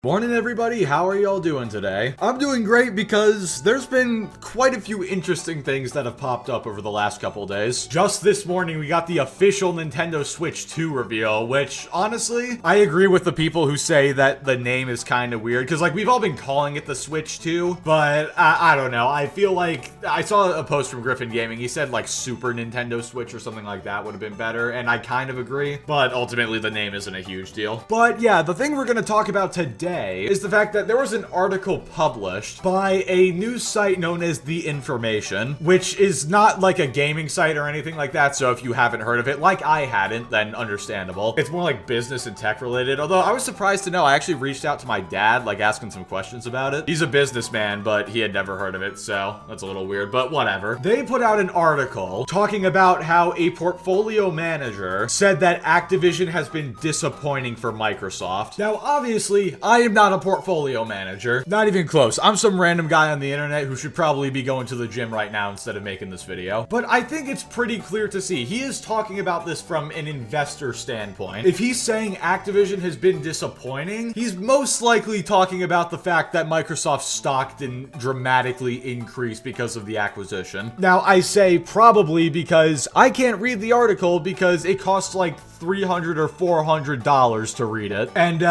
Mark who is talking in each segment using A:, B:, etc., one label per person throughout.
A: Morning everybody, how are y'all doing today? I'm doing great because there's been quite a few interesting things that have popped up over the last couple days. Just this morning we got the official Nintendo Switch 2 reveal, which honestly, I agree with the people who say that the name is kind of weird, because like we've all been calling it the Switch 2, but I don't know, I feel like, I saw a post from Griffin Gaming, he said like Super Nintendo Switch or something like that would have been better, and I kind of agree, but ultimately the name isn't a huge deal. But yeah, the thing we're going to talk about today is the fact that there was an article published by a news site known as The Information, which is not like a gaming site or anything like that, so if you haven't heard of it, like I hadn't, then understandable. It's more like business and tech related, although I was surprised to know, I actually reached out to my dad, like asking some questions about it. He's a businessman, but he had never heard of it, so that's a little weird, but whatever. They put out an article talking about how a portfolio manager said that Activision has been disappointing for Microsoft. Now, obviously, I am not a portfolio manager. Not even close. I'm some random guy on the internet who should probably be going to the gym right now instead of making this video. But I think it's pretty clear to see. He is talking about this from an investor standpoint. If he's saying Activision has been disappointing, he's most likely talking about the fact that Microsoft's stock didn't dramatically increase because of the acquisition. Now, I say probably because I can't read the article because it costs like $300 or $400 to read it. And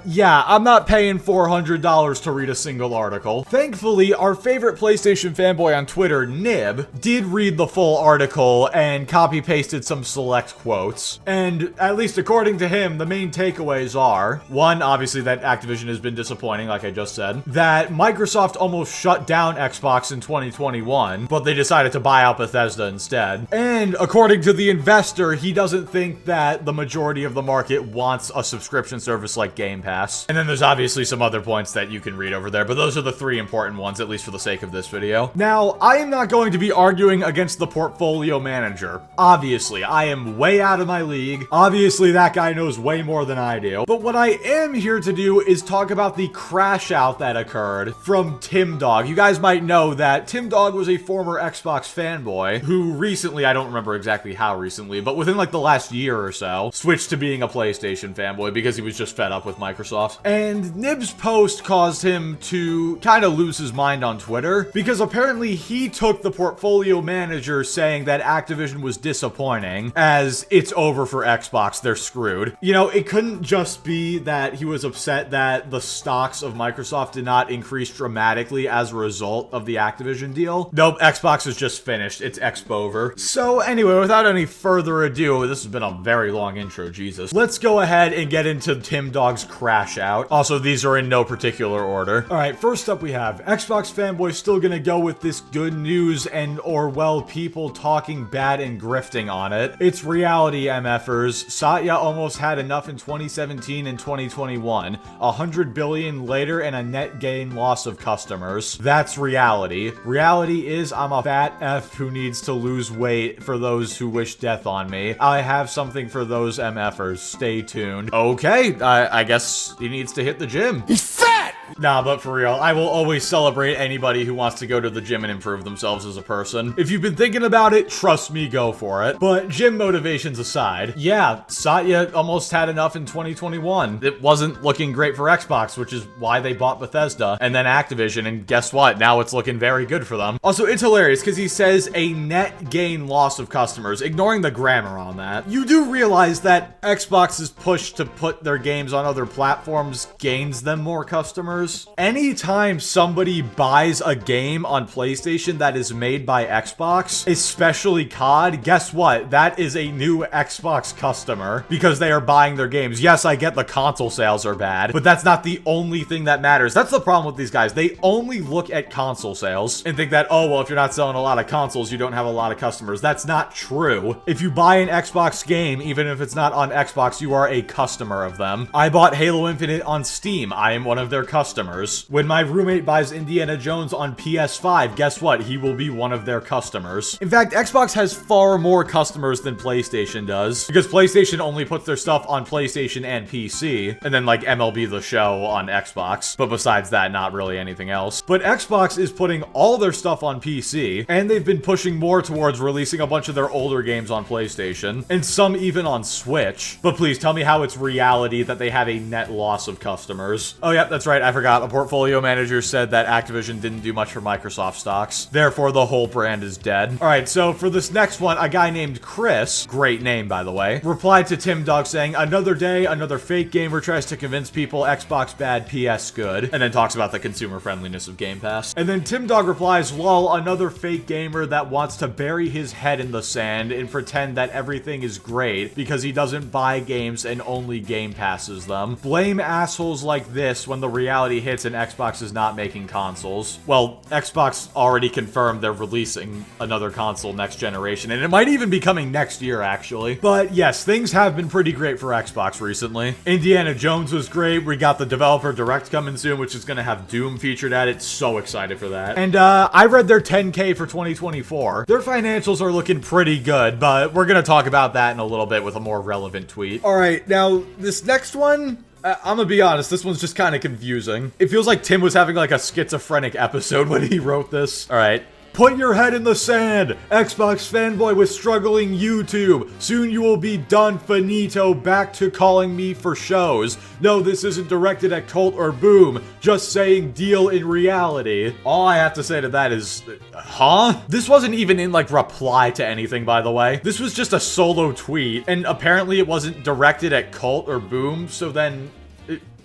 A: yeah, I'm not paying $400 to read a single article. Thankfully, our favorite PlayStation fanboy on Twitter, Nib, did read the full article and copy-pasted some select quotes. And at least according to him, the main takeaways are, one, obviously that Activision has been disappointing, like I just said, that Microsoft almost shut down Xbox in 2021, but they decided to buy out Bethesda instead. And according to the investor, he doesn't think that the majority of the market wants a subscription service like Game Pass. And then there's obviously some other points that you can read over there, but those are the three important ones, at least for the sake of this video. Now, I am not going to be arguing against the portfolio manager. Obviously, I am way out of my league. Obviously, that guy knows way more than I do. But what I am here to do is talk about the crash out that occurred from Tim Dog. You guys might know that Tim Dog was a former Xbox fanboy who recently, I don't remember exactly how recently, but within like the last year or so, switched to being a PlayStation fanboy because he was just fed up with Microsoft. And Nib's post caused him to kind of lose his mind on Twitter because apparently he took the portfolio manager saying that Activision was disappointing as it's over for Xbox, they're screwed. You know, it couldn't just be that he was upset that the stocks of Microsoft did not increase dramatically as a result of the Activision deal. Nope, Xbox is just finished. It's Xbover. So anyway, without any further ado, this has been a very long intro, Jesus. Let's go ahead and get into Tim Dog's crash out. Also, these are in no particular order. Alright, first up we have Xbox fanboy still gonna go with this good news and or well people talking bad and grifting on it. It's reality, MFers. Satya almost had enough in 2017 and 2021. 100 billion later and a net gain loss of customers. That's reality. Reality is I'm a fat F who needs to lose weight for those who wish death on me. I have something for those MFers. Stay tuned. Okay, I guess he needs to hit the gym. He's fat! Nah, but for real, I will always celebrate anybody who wants to go to the gym and improve themselves as a person. If you've been thinking about it, trust me, go for it. But gym motivations aside, yeah, Satya almost had enough in 2021. It wasn't looking great for Xbox, which is why they bought Bethesda and then Activision, and guess what? Now it's looking very good for them. Also, it's hilarious because he says a net gain loss of customers, ignoring the grammar on that. You do realize that Xbox's push to put their games on other platforms gains them more customers. Anytime somebody buys a game on PlayStation that is made by Xbox, especially COD, guess what? That is a new Xbox customer because they are buying their games. Yes, I get the console sales are bad, but that's not the only thing that matters. That's the problem with these guys. They only look at console sales and think that, oh, well, if you're not selling a lot of consoles, you don't have a lot of customers. That's not true. If you buy an Xbox game, even if it's not on Xbox, you are a customer of them. I bought Halo Infinite on Steam. I am one of their customers. customers. When my roommate buys Indiana Jones on PS5, guess what? He will be one of their customers. In fact, Xbox has far more customers than PlayStation does, because PlayStation only puts their stuff on PlayStation and PC, and then like MLB The Show on Xbox. But besides that, not really anything else. But Xbox is putting all their stuff on PC, and they've been pushing more towards releasing a bunch of their older games on PlayStation, and some even on Switch. But please tell me how it's reality that they have a net loss of customers. Oh yeah, that's right, I forgot. A portfolio manager said that Activision didn't do much for Microsoft stocks. Therefore, the whole brand is dead. Alright, so for this next one, a guy named Chris, great name by the way, replied to Tim Dog saying, "Another day, another fake gamer tries to convince people Xbox bad, PS good," and then talks about the consumer friendliness of Game Pass. And then Tim Dog replies, "Lol, another fake gamer that wants to bury his head in the sand and pretend that everything is great because he doesn't buy games and only Game Passes them. Blame assholes like this when the reality hits and Xbox is not making consoles." Well, Xbox already confirmed they're releasing another console next generation, and it might even be coming next year, actually. But yes, things have been pretty great for Xbox recently. Indiana Jones was great. We got the developer direct coming soon, which is going to have Doom featured at it. So excited for that. And I read their 10K for 2024. Their financials are looking pretty good, but we're going to talk about that in a little bit with a more relevant tweet. All right, now this next one, I'm gonna be honest, this one's just kind of confusing. It feels like Tim was having like a schizophrenic episode when he wrote this. All right. "Put your head in the sand. Xbox fanboy with struggling YouTube. Soon you will be done finito, back to calling me for shows. No, this isn't directed at Cult or Boom. Just saying deal in reality." All I have to say to that is, huh? This wasn't even in like reply to anything, by the way. This was just a solo tweet, and apparently it wasn't directed at Cult or Boom, so then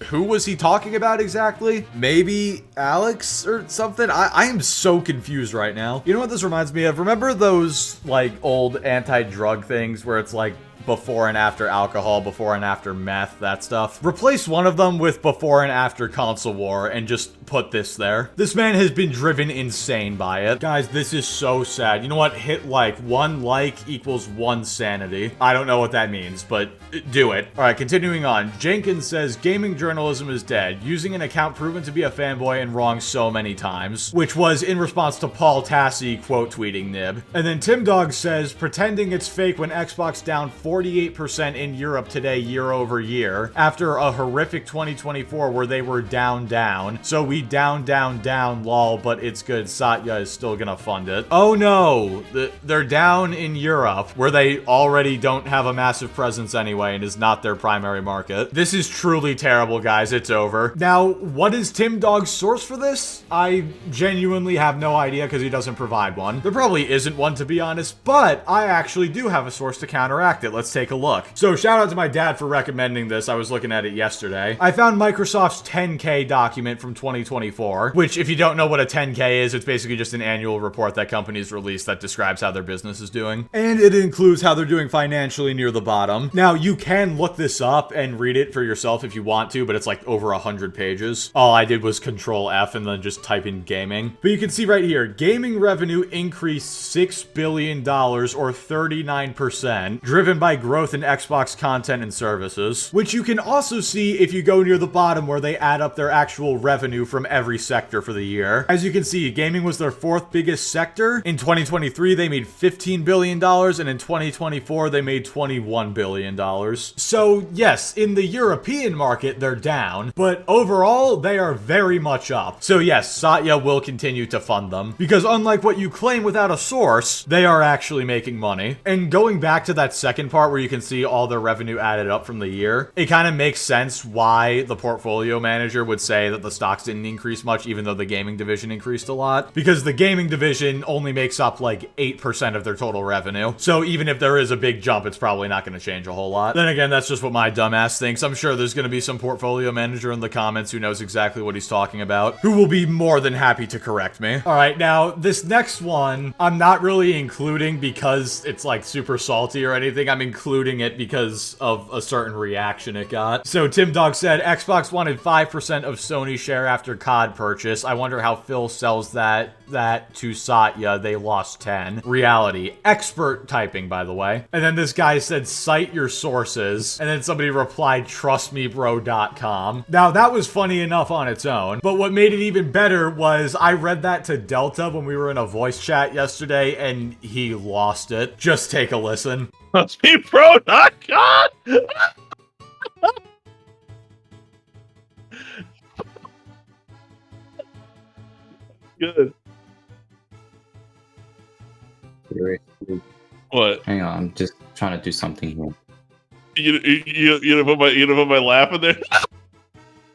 A: who was he talking about exactly? Maybe Alex or something? I am so confused right now. You know what this reminds me of? Remember those like old anti-drug things where it's like before and after alcohol, before and after meth, that stuff? Replace one of them with before and after console war and just put this there. This man has been driven insane by it. Guys, this is so sad. You know what? Hit like. 1 like equals 1 sanity. I don't know what that means, but do it. All right, continuing on. Jenkins says, "Gaming journalism is dead. Using an account proven to be a fanboy and wrong so many times," which was in response to Paul Tassi quote tweeting Nib. And then Tim Dog says, "Pretending it's fake when Xbox down 48% in Europe today year over year after a horrific 2024 where they were down. So we down, lol, but it's good. Satya is still gonna fund it." Oh no, they're down in Europe where they already don't have a massive presence anyway and is not their primary market. This is truly terrible, guys. It's over. Now, what is Tim Dog's source for this? I genuinely have no idea because he doesn't provide one. There probably isn't one, to be honest, but I actually do have a source to counteract it. Let's take a look. So shout out to my dad for recommending this. I was looking at it yesterday. I found Microsoft's 10K document from 2024, which if you don't know what a 10K is, it's basically just an annual report that companies release that describes how their business is doing. And it includes how they're doing financially near the bottom. Now, you can look this up and read it for yourself if you want to, but it's like over 100 pages. All I did was Control F and then just type in gaming. But you can see right here, gaming revenue increased $6 billion or 39%, driven by growth in Xbox content and services, which you can also see if you go near the bottom where they add up their actual revenue from every sector for the year. As you can see, gaming was their 4th biggest sector. In 2023, they made $15 billion, and in 2024, they made $21 billion. So yes, in the European market, they're down, but overall, they are very much up. So yes, Satya will continue to fund them, because unlike what you claim without a source, they are actually making money. And going back to that second part where you can see all their revenue added up from the year, it kind of makes sense why the portfolio manager would say that the stocks didn't increase much even though the gaming division increased a lot, because the gaming division only makes up like 8% of their total revenue. So even if there is a big jump, it's probably not going to change a whole lot. Then again, that's just what my dumbass thinks. I'm sure there's going to be some portfolio manager in the comments who knows exactly what he's talking about, who will be more than happy to correct me. All right, now this next one, I'm not really including because it's like super salty or anything. I'm including it because of a certain reaction it got. So Tim Dog said, Xbox wanted 5% of Sony share after COD purchase. I wonder how Phil sells that that to Satya, they lost 10. Reality. Expert typing, by the way. And then this guy said, cite your sources. And then somebody replied, trustmebro.com. Now, that was funny enough on its own. But what made it even better was I read that to Delta when we were in a voice chat yesterday, and he lost it. Just take a listen.
B: Trustmebro.com! Good. What?
C: Hang on, I'm just trying to do something here.
B: You gonna put my laugh in there?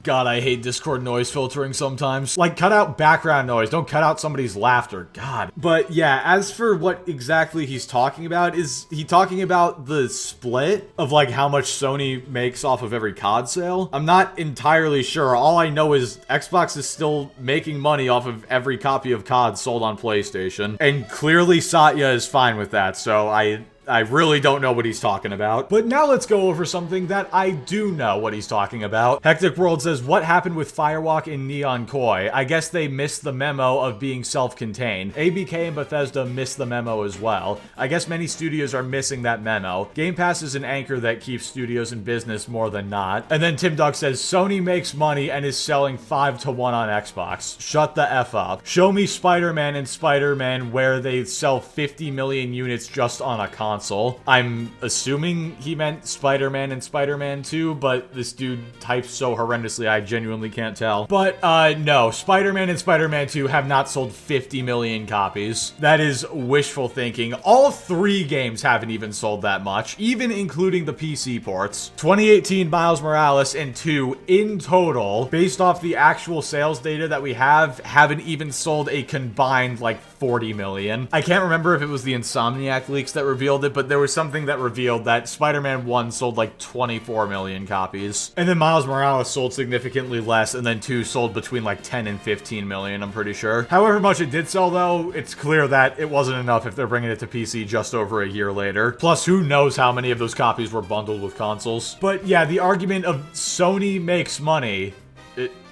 A: God, I hate Discord noise filtering sometimes. Like, cut out background noise. Don't cut out somebody's laughter. God. But yeah, as for what exactly he's talking about, is he talking about the split of like how much Sony makes off of every COD sale? I'm not entirely sure. All I know is Xbox is still making money off of every copy of COD sold on PlayStation. And clearly Satya is fine with that, so I really don't know what he's talking about. But now let's go over something that I do know what he's talking about. Hectic World says, what happened with Firewalk and Neon Koi? I guess they missed the memo of being self-contained. ABK and Bethesda missed the memo as well. I guess many studios are missing that memo. Game Pass is an anchor that keeps studios in business more than not. And then Tim Dog says, Sony makes money and is selling 5-1 on Xbox. Shut the F up. Show me Spider-Man and Spider-Man where they sell 50 million units just on a console. I'm assuming he meant Spider-Man and Spider-Man 2, but this dude types so horrendously I genuinely can't tell. But no, Spider-Man and Spider-Man 2 have not sold 50 million copies. That is wishful thinking. All 3 games haven't even sold that much, even including the PC ports. 2018 Miles Morales and 2 in total, based off the actual sales data that we have, haven't even sold a combined like 40 million. I can't remember if it was the Insomniac leaks that revealed it, but there was something that revealed that Spider-Man 1 sold like 24 million copies. And then Miles Morales sold significantly less, and then 2 sold between like 10 and 15 million, I'm pretty sure. However much it did sell though, it's clear that it wasn't enough if they're bringing it to PC just over a year later. Plus, who knows how many of those copies were bundled with consoles. But yeah, the argument of Sony makes money,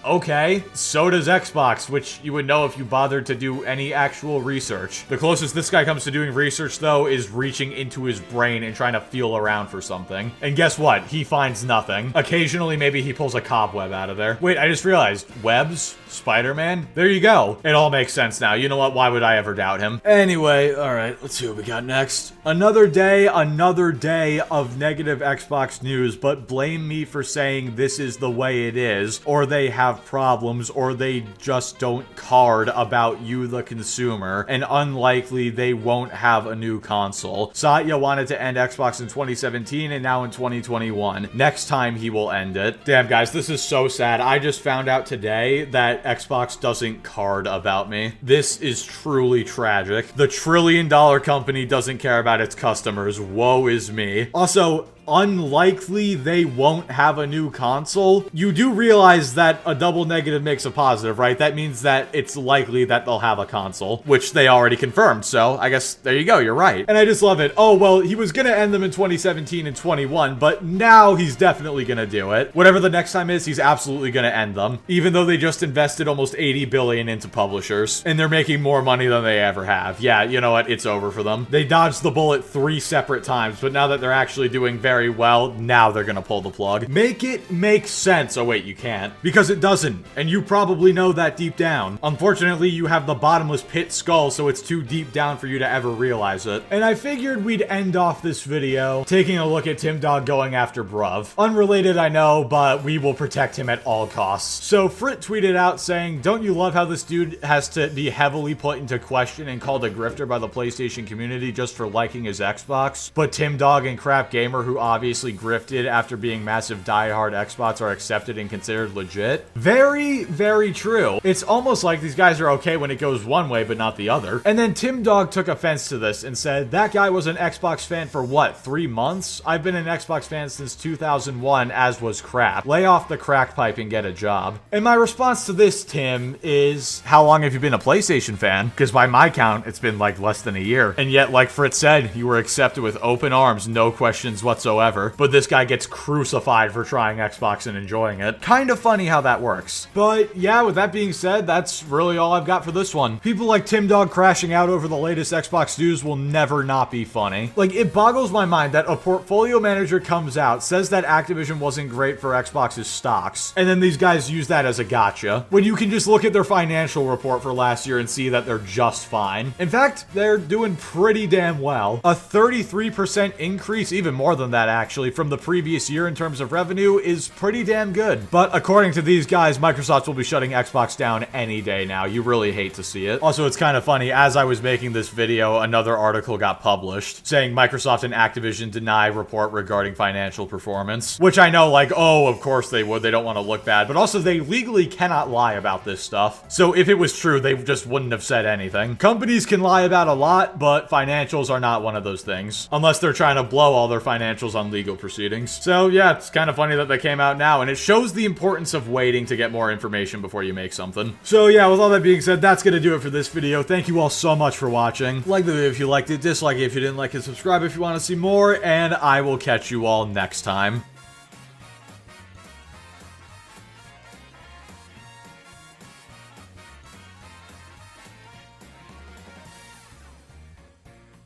A: okay, so does Xbox, which you would know if you bothered to do any actual research. The closest this guy comes to doing research, though, is reaching into his brain and trying to feel around for something. And guess what? He finds nothing. Occasionally, maybe he pulls a cobweb out of there. Wait, I just realized. Webs? Spider-Man? There you go. It all makes sense now. You know what? Why would I ever doubt him? Anyway, alright, let's see what we got next. Another day of negative Xbox news, but blame me for saying this is the way it is, or they have problems, or they just don't card about you, the consumer, and unlikely they won't have a new console. Satya wanted to end Xbox in 2017, and now in 2021. Next time he will end it. Damn, guys, this is so sad. I just found out today that Xbox doesn't card about me. This is truly tragic. The trillion-dollar company doesn't care about its customers. Woe is me. Also, unlikely they won't have a new console. You do realize that a double negative makes a positive, right? That means that it's likely that they'll have a console, which they already confirmed. So I guess there you go. You're right. And I just love it. Oh, well, he was going to end them in 2017 and 21, but now he's definitely going to do it. Whatever the next time is, he's absolutely going to end them, even though they just invested almost 80 billion into publishers and they're making more money than they ever have. Yeah, you know what? It's over for them. They dodged the bullet 3 separate times, but now that they're actually doing very well, now they're gonna pull the plug. Make it make sense. Oh wait, you can't. Because it doesn't, and you probably know that deep down. Unfortunately, you have the bottomless pit skull, so it's too deep down for you to ever realize it. And I figured we'd end off this video taking a look at Tim Dog going after Bruv. Unrelated, I know, but we will protect him at all costs. So Frit tweeted out saying, don't you love how this dude has to be heavily put into question and called a grifter by the PlayStation community just for liking his Xbox? But Tim Dog and Crap Gamer, who obviously grifted after being massive diehard Xbots, are accepted and considered legit. Very, very true. It's almost like these guys are okay when it goes one way but not the other. And then Tim Dog took offense to this and said, that guy was an Xbox fan for what, 3 months? I've been an Xbox fan since 2001, as was Crap. Lay off the crack pipe and get a job. And my response to this, Tim, is, how long have you been a PlayStation fan? Because by my count, it's been like less than a year. And yet, like Fritz said, you were accepted with open arms, no questions whatsoever. whatsoever, but this guy gets crucified for trying Xbox and enjoying it. Kind of funny how that works. But yeah, with that being said, that's really all I've got for this one. People like Tim Dog crashing out over the latest Xbox news will never not be funny. Like, it boggles my mind that a portfolio manager comes out, says that Activision wasn't great for Xbox's stocks, and then these guys use that as a gotcha, when you can just look at their financial report for last year and see that they're just fine. In fact, they're doing pretty damn well. A 33% increase, even more than that actually, from the previous year in terms of revenue is pretty damn good. But according to these guys, Microsoft will be shutting Xbox down any day now. You really hate to see it. Also, it's kind of funny, as I was making this video, another article got published saying Microsoft and Activision deny report regarding financial performance, which I know, like, oh, of course they would. They don't want to look bad, but also they legally cannot lie about this stuff. So if it was true, they just wouldn't have said anything. Companies can lie about a lot, but financials are not one of those things, unless they're trying to blow all their financials on legal proceedings. So yeah, it's kind of funny that they came out now, and it shows the importance of waiting to get more information before you make something. So yeah, with all that being said, that's gonna do it for this video. Thank you all so much for watching. Like the video if you liked it, dislike it if you didn't like it, subscribe if you want to see more, and I will catch you all next time.